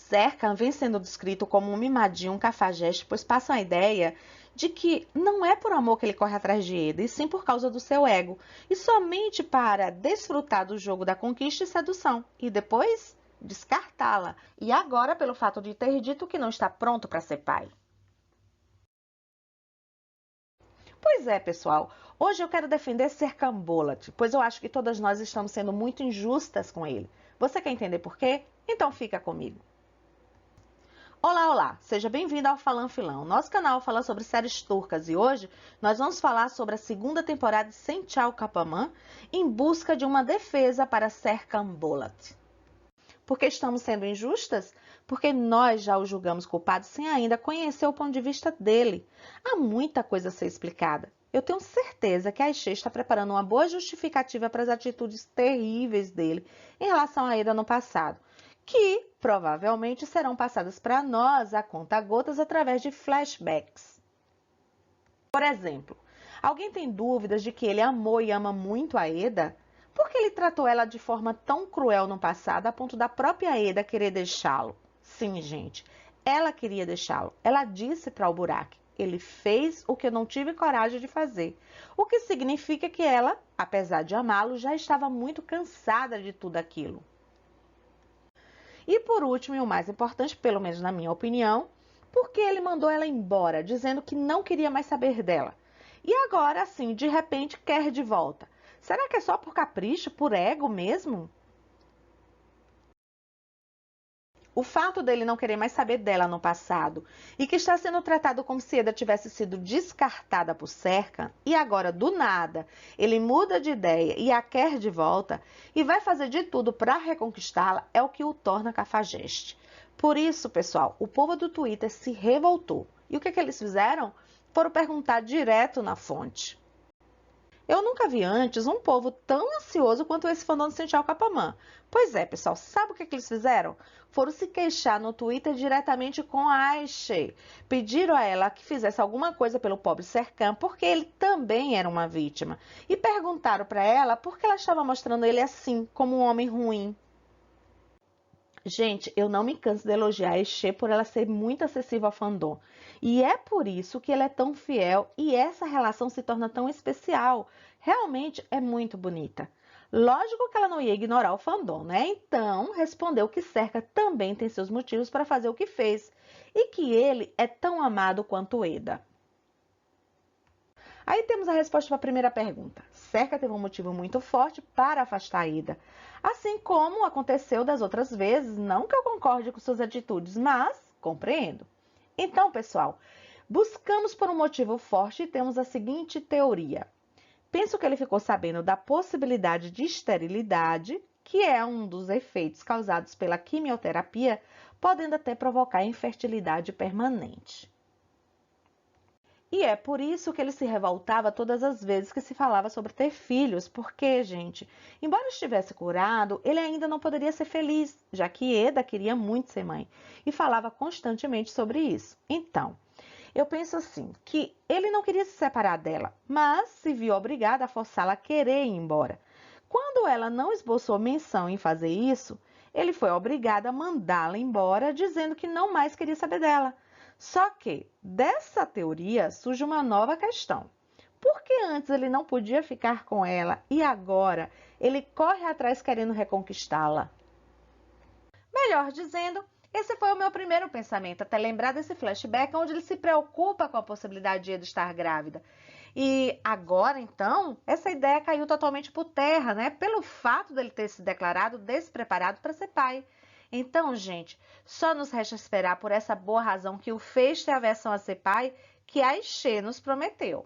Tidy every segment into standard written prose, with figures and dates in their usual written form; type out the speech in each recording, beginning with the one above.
Serkan vem sendo descrito como um mimadinho, um cafajeste, pois passa a ideia de que não é por amor que ele corre atrás de Eda, e sim por causa do seu ego, e somente para desfrutar do jogo da conquista e sedução, e depois descartá-la, e agora pelo fato de ter dito que não está pronto para ser pai. Pois é, pessoal, hoje eu quero defender Serkan Bolat, pois eu acho que todas nós estamos sendo muito injustas com ele. Você quer entender por quê? Então fica comigo. Olá, olá! Seja bem-vindo ao Falan Filão. Nosso canal fala sobre séries turcas e hoje nós vamos falar sobre a segunda temporada de Sençal Kapamã em busca de uma defesa para Serkan Bolat. Por que estamos sendo injustas? Porque nós já o julgamos culpado sem ainda conhecer o ponto de vista dele. Há muita coisa a ser explicada. Eu tenho certeza que a Ayşe está preparando uma boa justificativa para as atitudes terríveis dele em relação a Eda no passado, que provavelmente serão passadas para nós a conta-gotas através de flashbacks. Por exemplo, alguém tem dúvidas de que ele amou e ama muito a Eda? Por que ele tratou ela de forma tão cruel no passado a ponto da própria Eda querer deixá-lo? Sim, gente, ela queria deixá-lo. Ela disse para o Burak: ele fez o que eu não tive coragem de fazer. O que significa que ela, apesar de amá-lo, já estava muito cansada de tudo aquilo. E por último, e o mais importante, pelo menos na minha opinião, porque ele mandou ela embora, dizendo que não queria mais saber dela. E agora, assim, de repente, quer de volta. Será que é só por capricho, por ego mesmo? O fato dele não querer mais saber dela no passado e que está sendo tratado como se Eda tivesse sido descartada por Serkan e agora, do nada, ele muda de ideia e a quer de volta e vai fazer de tudo para reconquistá-la é o que o torna cafajeste. Por isso, pessoal, o povo do Twitter se revoltou. E o que eles fizeram? Foram perguntar direto na fonte. Eu nunca vi antes um povo tão ansioso quanto esse fandom de Sençal Kapamã. Pois é, pessoal, sabe o que eles fizeram? Foram se queixar no Twitter diretamente com a Ayşe. Pediram a ela que fizesse alguma coisa pelo pobre Serkan, porque ele também era uma vítima. E perguntaram para ela por que ela estava mostrando ele assim, como um homem ruim. Gente, eu não me canso de elogiar a Ayşe por ela ser muito acessível ao fandom. E é por isso que ela é tão fiel e essa relação se torna tão especial. Realmente é muito bonita. Lógico que ela não ia ignorar o fandom, né? Então, respondeu que Serkan também tem seus motivos para fazer o que fez e que ele é tão amado quanto Eda. Aí temos a resposta para a primeira pergunta. Serkan teve um motivo muito forte para afastar Eda. Assim como aconteceu das outras vezes, não que eu concorde com suas atitudes, mas compreendo. Então, pessoal, buscamos por um motivo forte e temos a seguinte teoria. Penso que ele ficou sabendo da possibilidade de esterilidade, que é um dos efeitos causados pela quimioterapia, podendo até provocar infertilidade permanente. E é por isso que ele se revoltava todas as vezes que se falava sobre ter filhos, porque, gente, embora estivesse curado, ele ainda não poderia ser feliz, já que Eda queria muito ser mãe e falava constantemente sobre isso. Então, eu penso assim, que ele não queria se separar dela, mas se viu obrigado a forçá-la a querer ir embora. Quando ela não esboçou menção em fazer isso, ele foi obrigado a mandá-la embora, dizendo que não mais queria saber dela. Só que, dessa teoria, surge uma nova questão. Por que antes ele não podia ficar com ela e agora ele corre atrás querendo reconquistá-la? Melhor dizendo, esse foi o meu primeiro pensamento, até lembrar desse flashback onde ele se preocupa com a possibilidade de Eda estar grávida. E agora, então, essa ideia caiu totalmente por terra, né? Pelo fato dele ter se declarado despreparado para ser pai. Então, gente, só nos resta esperar por essa boa razão que o fez ter aversão a ser pai, que a Ayşe nos prometeu.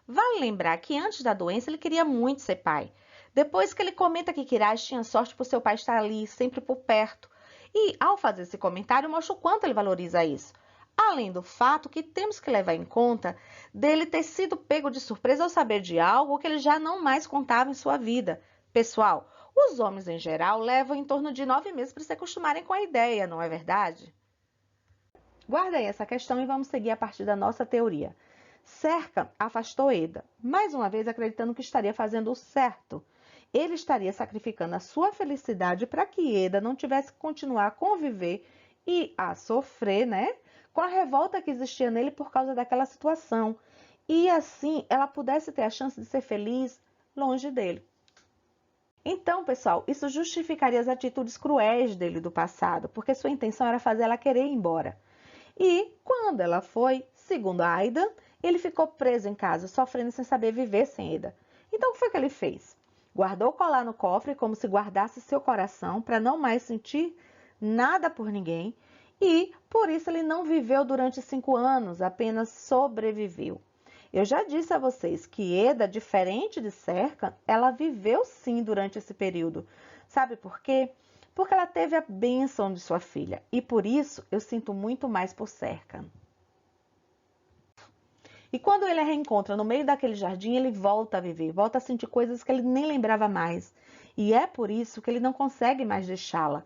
Vale lembrar que antes da doença ele queria muito ser pai. Depois que ele comenta que Kiraz tinha sorte por seu pai estar ali, sempre por perto. E, ao fazer esse comentário, mostra o quanto ele valoriza isso. Além do fato que temos que levar em conta dele ter sido pego de surpresa ao saber de algo que ele já não mais contava em sua vida. Pessoal, os homens em geral levam em torno de 9 meses para se acostumarem com a ideia, não é verdade? Guarda aí essa questão e vamos seguir a partir da nossa teoria. Serkan afastou Eda, mais uma vez acreditando que estaria fazendo o certo. Ele estaria sacrificando a sua felicidade para que Eda não tivesse que continuar a conviver e a sofrer, né, com a revolta que existia nele por causa daquela situação. E assim ela pudesse ter a chance de ser feliz longe dele. Então, pessoal, isso justificaria as atitudes cruéis dele do passado, porque sua intenção era fazer ela querer ir embora. E quando ela foi, segundo Aidan, ele ficou preso em casa, sofrendo sem saber viver sem Eda. Então, o que foi que ele fez? Guardou o colar no cofre como se guardasse seu coração para não mais sentir nada por ninguém. E por isso ele não viveu durante 5 anos, apenas sobreviveu. Eu já disse a vocês que Eda, diferente de Serkan, ela viveu sim durante esse período. Sabe por quê? Porque ela teve a bênção de sua filha. E por isso eu sinto muito mais por Serkan. E quando ele a reencontra no meio daquele jardim, ele volta a viver, volta a sentir coisas que ele nem lembrava mais. E é por isso que ele não consegue mais deixá-la.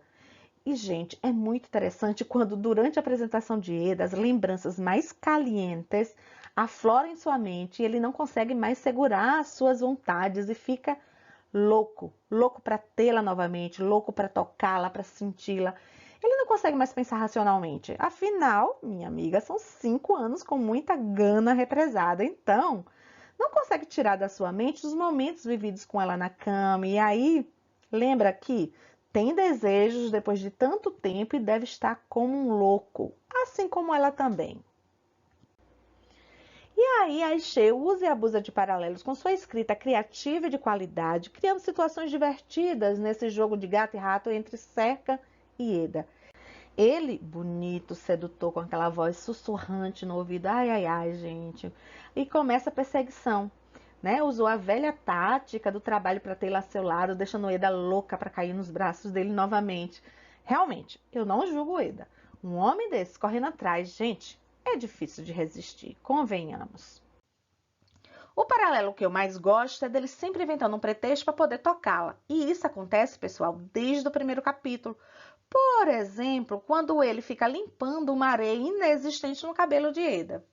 E, gente, é muito interessante quando, durante a apresentação de Eda, as lembranças mais calientes afloram em sua mente e ele não consegue mais segurar as suas vontades e fica louco, louco para tê-la novamente, louco para tocá-la, para senti-la. Ele não consegue mais pensar racionalmente. Afinal, minha amiga, são 5 anos com muita gana represada. Então, não consegue tirar da sua mente os momentos vividos com ela na cama. E aí, lembra que tem desejos depois de tanto tempo e deve estar como um louco, assim como ela também. E aí a Aishe usa e abusa de paralelos com sua escrita criativa e de qualidade, criando situações divertidas nesse jogo de gato e rato entre Serkan e Eda. Ele, bonito, sedutor, com aquela voz sussurrante no ouvido, ai, ai, ai, gente, e começa a perseguição. Né? Usou a velha tática do trabalho para tê-la a seu lado, deixando Eda louca para cair nos braços dele novamente. Realmente, eu não julgo Eda. Um homem desse correndo atrás, gente, é difícil de resistir, convenhamos. O paralelo que eu mais gosto é dele sempre inventando um pretexto para poder tocá-la. E isso acontece, pessoal, desde o primeiro capítulo. Por exemplo, quando ele fica limpando uma areia inexistente no cabelo de Eda.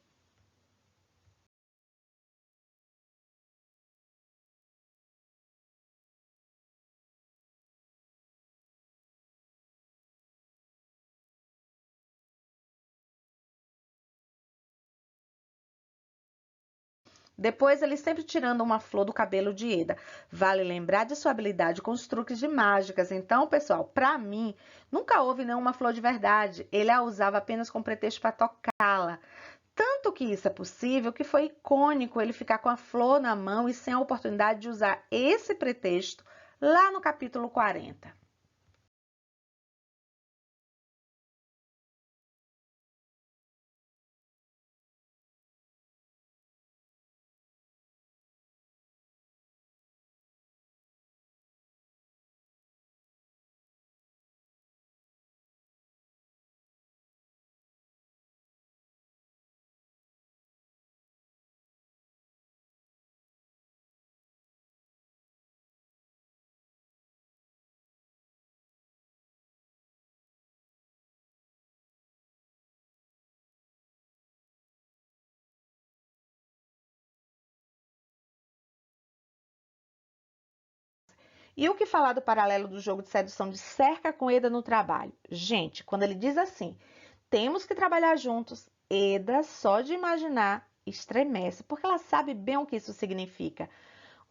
Depois, ele sempre tirando uma flor do cabelo de Eda. Vale lembrar de sua habilidade com os truques de mágicas. Então, pessoal, para mim, nunca houve nenhuma flor de verdade. Ele a usava apenas com pretexto para tocá-la. Tanto que isso é possível que foi icônico ele ficar com a flor na mão e sem a oportunidade de usar esse pretexto lá no capítulo 40. E o que falar do paralelo do jogo de sedução de Cerca com Eda no trabalho? Gente, quando ele diz assim, temos que trabalhar juntos, Eda, só de imaginar, estremece, porque ela sabe bem o que isso significa.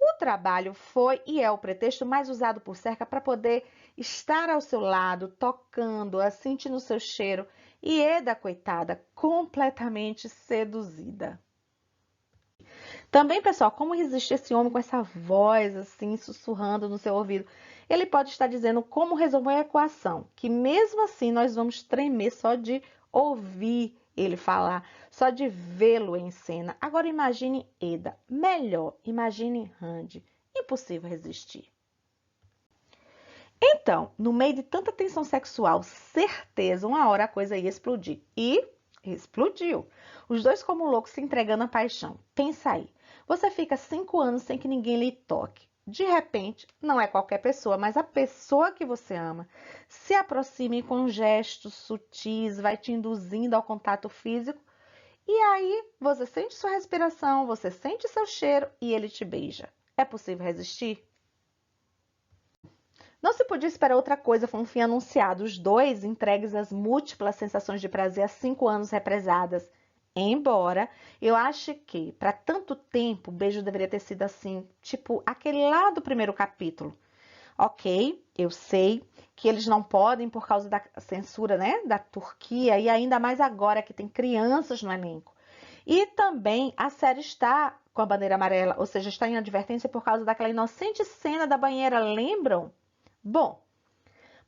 O trabalho foi e é o pretexto mais usado por Cerca para poder estar ao seu lado, tocando-a, sentindo o seu cheiro, e Eda, coitada, completamente seduzida. Também, pessoal, como existe esse homem com essa voz assim, sussurrando no seu ouvido? Ele pode estar dizendo como resolver a equação, que mesmo assim nós vamos tremer só de ouvir ele falar, só de vê-lo em cena. Agora imagine Eda, melhor, imagine Randy. Impossível resistir. Então, no meio de tanta tensão sexual, certeza, uma hora a coisa ia explodir. E explodiu. Os dois como loucos se entregando à paixão. Pensa aí. Você fica 5 anos sem que ninguém lhe toque. De repente, não é qualquer pessoa, mas a pessoa que você ama se aproxime com gestos sutis, vai te induzindo ao contato físico. E aí, você sente sua respiração, você sente seu cheiro e ele te beija. É possível resistir? Não se podia esperar outra coisa, foi um fim anunciado. Os dois entregues às múltiplas sensações de prazer há 5 anos represadas. Embora eu ache que, para tanto tempo, o beijo deveria ter sido assim, tipo aquele lá do primeiro capítulo. Ok, eu sei que eles não podem por causa da censura, né, da Turquia, e ainda mais agora que tem crianças no elenco. E também a série está com a bandeira amarela, ou seja, está em advertência por causa daquela inocente cena da banheira, lembram? Bom,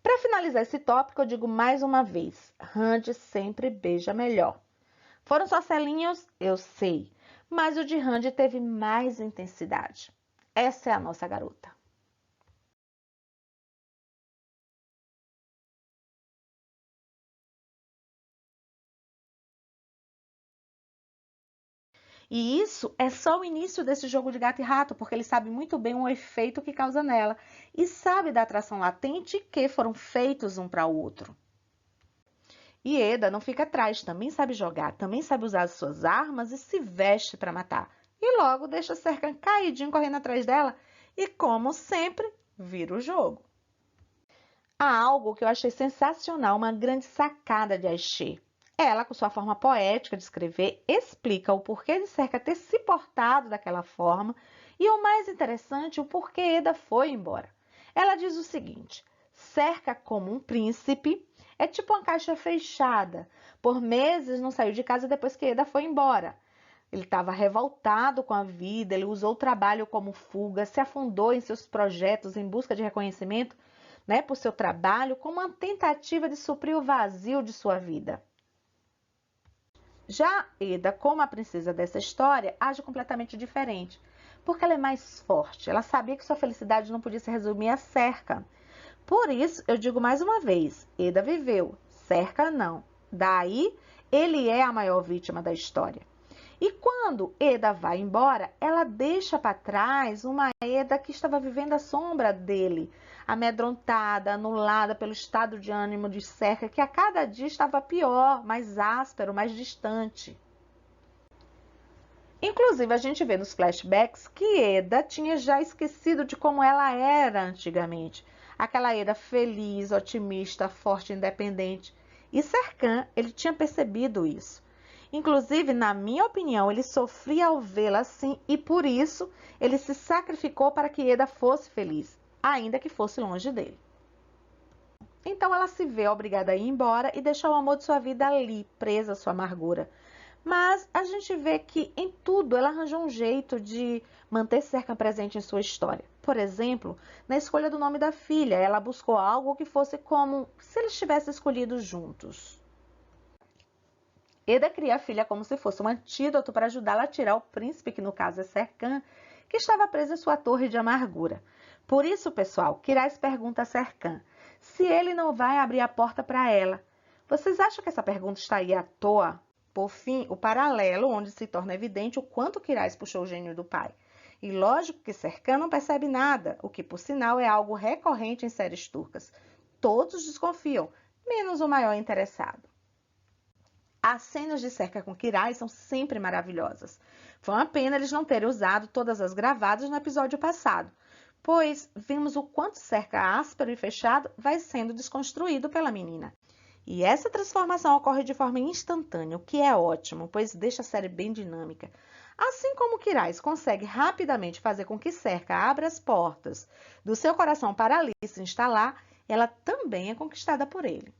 para finalizar esse tópico, eu digo mais uma vez, Randy sempre beija melhor. Foram só selinhos? Eu sei, mas o de Randy teve mais intensidade. Essa é a nossa garota. E isso é só o início desse jogo de gato e rato, porque ele sabe muito bem o efeito que causa nela e sabe da atração latente que foram feitos um para o outro. E Eda não fica atrás, também sabe jogar, também sabe usar as suas armas e se veste para matar. E logo deixa Serkan caidinho correndo atrás dela e, como sempre, vira o jogo. Há algo que eu achei sensacional, uma grande sacada de Aishe. Ela, com sua forma poética de escrever, explica o porquê de Serka ter se portado daquela forma e, o mais interessante, o porquê Eda foi embora. Ela diz o seguinte: Serka, como um príncipe, é tipo uma caixa fechada. Por meses não saiu de casa depois que Eda foi embora. Ele estava revoltado com a vida, ele usou o trabalho como fuga, se afundou em seus projetos em busca de reconhecimento, né, por seu trabalho, como uma tentativa de suprir o vazio de sua vida. Já Eda, como a princesa dessa história, age completamente diferente, porque ela é mais forte. Ela sabia que sua felicidade não podia se resumir a Serkan. Por isso, eu digo mais uma vez, Eda viveu, Serkan não. Daí, ele é a maior vítima da história. E quando Eda vai embora, ela deixa para trás uma Eda que estava vivendo à sombra dele, amedrontada, anulada pelo estado de ânimo de Serka, que a cada dia estava pior, mais áspero, mais distante. Inclusive, a gente vê nos flashbacks que Eda tinha já esquecido de como ela era antigamente. Aquela Eda feliz, otimista, forte, independente. E Serkan, ele tinha percebido isso. Inclusive, na minha opinião, ele sofria ao vê-la assim e por isso ele se sacrificou para que Eda fosse feliz, ainda que fosse longe dele. Então ela se vê obrigada a ir embora e deixar o amor de sua vida ali, presa à sua amargura. Mas a gente vê que em tudo ela arranjou um jeito de manter Serkan presente em sua história. Por exemplo, na escolha do nome da filha, ela buscou algo que fosse como se eles tivessem escolhido juntos. Eda cria a filha como se fosse um antídoto para ajudá-la a tirar o príncipe, que no caso é Serkan, que estava preso em sua torre de amargura. Por isso, pessoal, Quirais pergunta a Serkan se ele não vai abrir a porta para ela. Vocês acham que essa pergunta está aí à toa? Por fim, o paralelo onde se torna evidente o quanto Quirais puxou o gênio do pai. E lógico que Serkan não percebe nada, o que por sinal é algo recorrente em séries turcas. Todos desconfiam, menos o maior interessado. As cenas de Serkan com Quirais são sempre maravilhosas. Foi uma pena eles não terem usado todas as gravadas no episódio passado, pois vimos o quanto Serkan áspero e fechado vai sendo desconstruído pela menina. E essa transformação ocorre de forma instantânea, o que é ótimo, pois deixa a série bem dinâmica. Assim como Quirais consegue rapidamente fazer com que Serkan abra as portas do seu coração para ali se instalar, ela também é conquistada por ele.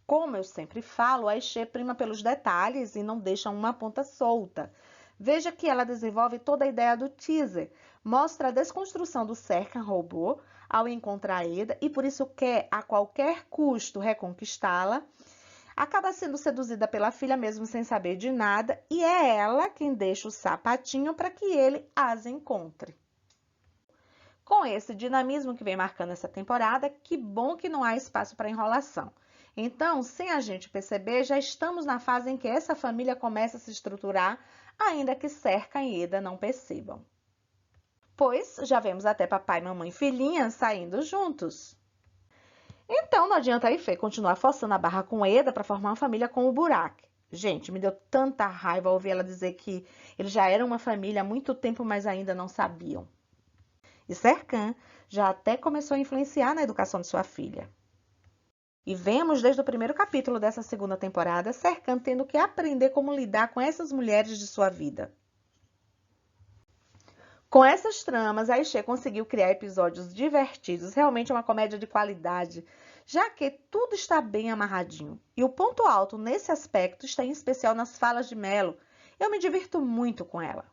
Como eu sempre falo, a Aishe prima pelos detalhes e não deixa uma ponta solta. Veja que ela desenvolve toda a ideia do teaser, mostra a desconstrução do Serkan robô ao encontrar Eda e por isso quer a qualquer custo reconquistá-la. Acaba sendo seduzida pela filha mesmo sem saber de nada e é ela quem deixa o sapatinho para que ele as encontre. Com esse dinamismo que vem marcando essa temporada, que bom que não há espaço para enrolação. Então, sem a gente perceber, já estamos na fase em que essa família começa a se estruturar, ainda que Serkan e Eda não percebam. Pois já vemos até papai, mamãe e filhinha saindo juntos. Então, não adianta a Ife continuar forçando a barra com Eda para formar uma família com o Burak. Gente, me deu tanta raiva ouvir ela dizer que eles já eram uma família há muito tempo, mas ainda não sabiam. E Serkan já até começou a influenciar na educação de sua filha. E vemos desde o primeiro capítulo dessa segunda temporada Serkan tendo que aprender como lidar com essas mulheres de sua vida. Com essas tramas, a Aisha conseguiu criar episódios divertidos, realmente uma comédia de qualidade, já que tudo está bem amarradinho. E o ponto alto nesse aspecto está em especial nas falas de Melo. Eu me divirto muito com ela.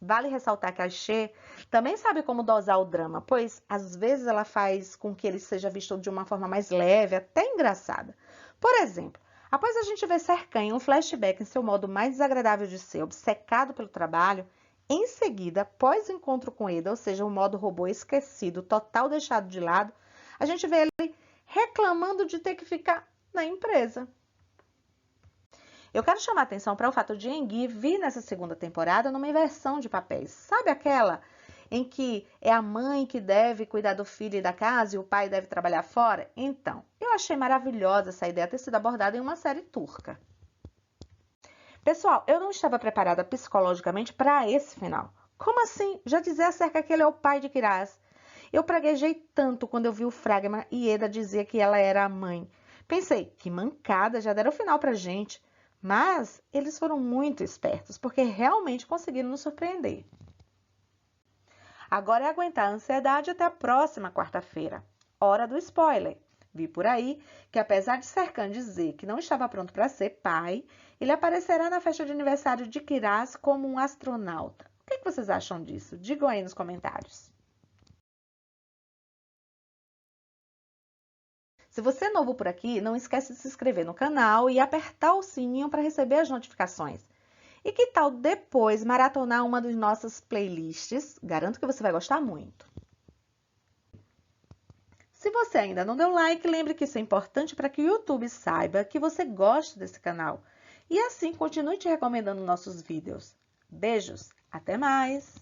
Vale ressaltar que a Aisha também sabe como dosar o drama, pois às vezes ela faz com que ele seja visto de uma forma mais leve, até engraçada. Por exemplo, após a gente ver Serkan em um flashback em seu modo mais desagradável de ser, obcecado pelo trabalho, em seguida, após o encontro com Eda, ou seja, o modo robô esquecido, total deixado de lado, a gente vê ele reclamando de ter que ficar na empresa. Eu quero chamar a atenção para o fato de Engin vir nessa segunda temporada numa inversão de papéis. Sabe aquela em que é a mãe que deve cuidar do filho e da casa e o pai deve trabalhar fora? Então, eu achei maravilhosa essa ideia ter sido abordada em uma série turca. Pessoal, eu não estava preparada psicologicamente para esse final. Como assim? Já dizia acerca que ele é o pai de Kiraz. Eu praguejei tanto quando eu vi o Fragma e Eda dizer que ela era a mãe. Pensei, que mancada, já deram o final pra gente. Mas eles foram muito espertos, porque realmente conseguiram nos surpreender. Agora é aguentar a ansiedade até a próxima quarta-feira. Hora do spoiler. Vi por aí que, apesar de Serkan dizer que não estava pronto para ser pai, ele aparecerá na festa de aniversário de Kiraz como um astronauta. O que vocês acham disso? Digam aí nos comentários. Se você é novo por aqui, não esquece de se inscrever no canal e apertar o sininho para receber as notificações. E que tal depois maratonar uma das nossas playlists? Garanto que você vai gostar muito. Se você ainda não deu like, lembre que isso é importante para que o YouTube saiba que você gosta desse canal. E assim continue te recomendando nossos vídeos. Beijos, até mais!